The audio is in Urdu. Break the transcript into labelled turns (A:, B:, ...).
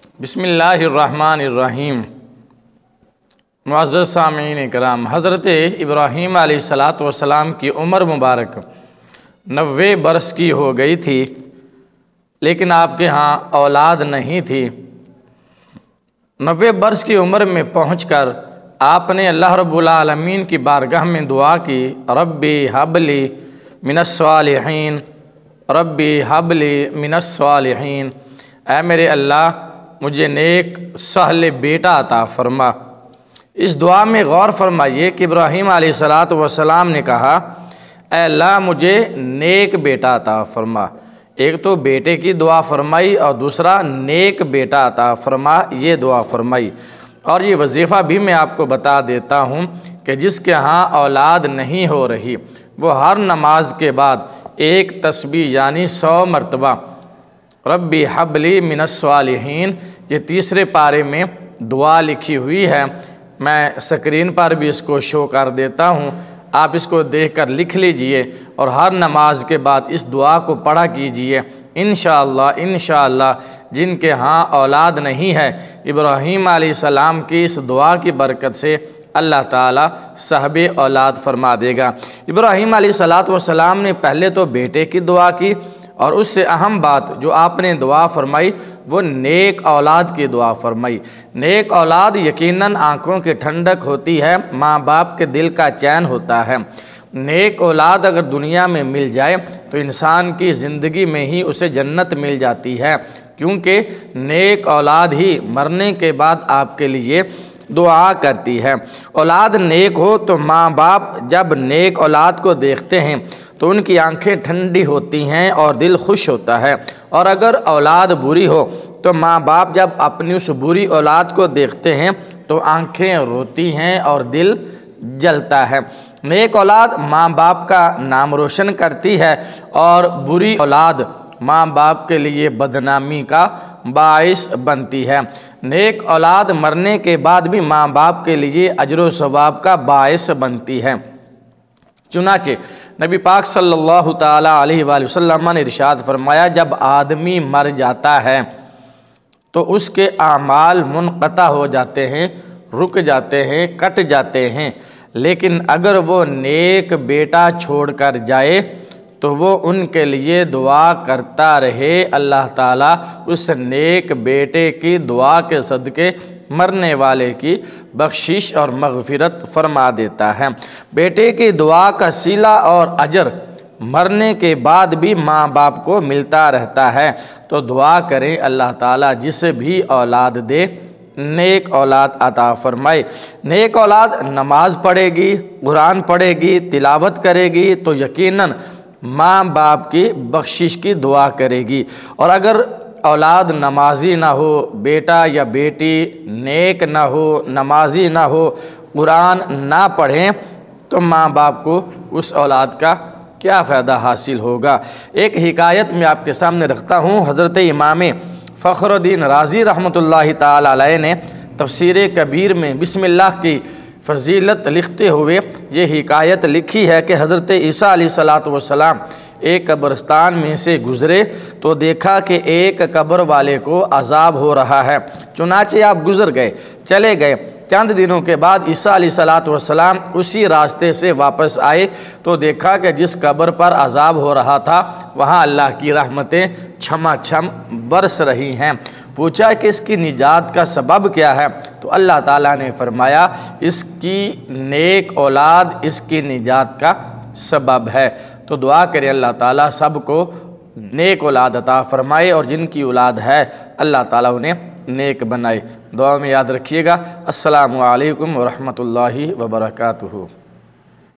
A: بسم اللہ الرحمن الرحیم۔ معزز سامعین کرام، حضرت ابراہیم علیہ السلام کی عمر مبارک 90 برس کی ہو گئی تھی، لیکن آپ کے ہاں اولاد نہیں تھی۔ 90 برس کی عمر میں پہنچ کر آپ نے اللہ رب العالمین کی بارگاہ میں دعا کی، ربی حب لی من الصالحین، ربی حب لی من الصالحین، اے میرے اللہ مجھے نیک صالح بیٹا عطا فرما۔ اس دعا میں غور فرمائیے کہ ابراہیم علیہ السلام نے کہا، اے اللہ مجھے نیک بیٹا عطا فرما۔ ایک تو بیٹے کی دعا فرمائی اور دوسرا نیک بیٹا عطا فرما، یہ دعا فرمائی۔ اور یہ وظیفہ بھی میں آپ کو بتا دیتا ہوں کہ جس کے ہاں اولاد نہیں ہو رہی وہ ہر نماز کے بعد ایک تسبیح یعنی 100 مرتبہ ربی حب لی من الصالحین، یہ تیسرے پارے میں دعا لکھی ہوئی ہے، میں سکرین پر بھی اس کو شو کر دیتا ہوں، آپ اس کو دیکھ کر لکھ لیجئے اور ہر نماز کے بعد اس دعا کو پڑھا کیجئے۔ انشاءاللہ جن کے ہاں اولاد نہیں ہے، ابراہیم علیہ السلام کی اس دعا کی برکت سے اللہ تعالیٰ صاحب اولاد فرما دے گا۔ ابراہیم علیہ السلام نے پہلے تو بیٹے کی دعا کی، اور اس سے اہم بات جو آپ نے دعا فرمائی وہ نیک اولاد کی دعا فرمائی۔ نیک اولاد یقیناً آنکھوں کی ٹھنڈک ہوتی ہے، ماں باپ کے دل کا چین ہوتا ہے۔ نیک اولاد اگر دنیا میں مل جائے تو انسان کی زندگی میں ہی اسے جنت مل جاتی ہے، کیونکہ نیک اولاد ہی مرنے کے بعد آپ کے لیے دعا کرتی ہے۔ اولاد نیک ہو تو ماں باپ جب نیک اولاد کو دیکھتے ہیں تو ان کی آنکھیں ٹھنڈی ہوتی ہیں اور دل خوش ہوتا ہے، اور اگر اولاد بری ہو تو ماں باپ جب اپنی اس بری اولاد کو دیکھتے ہیں تو آنکھیں روتی ہیں اور دل جلتا ہے۔ نیک اولاد ماں باپ کا نام روشن کرتی ہے اور بری اولاد ماں باپ کے لیے بدنامی کا باعث بنتی ہے۔ نیک اولاد مرنے کے بعد بھی ماں باپ کے لیے اجر و ثواب کا باعث بنتی ہے۔ چنانچہ نبی پاک صلی اللہ تعالیٰ علیہ وآلہ وسلم نے ارشاد فرمایا، جب آدمی مر جاتا ہے تو اس کے اعمال منقطع ہو جاتے ہیں، رک جاتے ہیں، کٹ جاتے ہیں، لیکن اگر وہ نیک بیٹا چھوڑ کر جائے تو وہ ان کے لیے دعا کرتا رہے، اللہ تعالیٰ اس نیک بیٹے کی دعا کے صدقے مرنے والے کی بخشش اور مغفرت فرما دیتا ہے۔ بیٹے کی دعا کا صلہ اور اجر مرنے کے بعد بھی ماں باپ کو ملتا رہتا ہے، تو دعا کریں اللہ تعالیٰ جسے بھی اولاد دے نیک اولاد عطا فرمائے۔ نیک اولاد نماز پڑھے گی، قرآن پڑھے گی، تلاوت کرے گی تو یقیناً ماں باپ کی بخشش کی دعا کرے گی، اور اگر اولاد نمازی نہ ہو، بیٹا یا بیٹی نیک نہ ہو، نمازی نہ ہو، قرآن نہ پڑھیں تو ماں باپ کو اس اولاد کا کیا فائدہ حاصل ہوگا۔ ایک حکایت میں آپ کے سامنے رکھتا ہوں، حضرت امام فخر الدین رازی رحمۃ اللہ تعالی علیہ نے تفسیر کبیر میں بسم اللہ کی فضیلت لکھتے ہوئے یہ حکایت لکھی ہے کہ حضرت عیسیٰ علیہ السلام ایک قبرستان میں سے گزرے تو دیکھا کہ ایک قبر والے کو عذاب ہو رہا ہے، چنانچہ آپ گزر گئے، چلے گئے۔ چند دنوں کے بعد عیسیٰ علیہ السلام اسی راستے سے واپس آئے تو دیکھا کہ جس قبر پر عذاب ہو رہا تھا وہاں اللہ کی رحمتیں چھما چھم برس رہی ہیں۔ پوچھا کہ اس کی نجات کا سبب کیا ہے، تو اللہ تعالیٰ نے فرمایا اس کی نیک اولاد اس کی نجات کا سبب ہے۔ تو دعا کرے اللہ تعالیٰ سب کو نیک اولاد عطا فرمائے، اور جن کی اولاد ہے اللہ تعالیٰ انہیں نیک بنائے۔ دعا میں یاد رکھیے گا۔ السلام علیکم ورحمۃ اللہ وبرکاتہ۔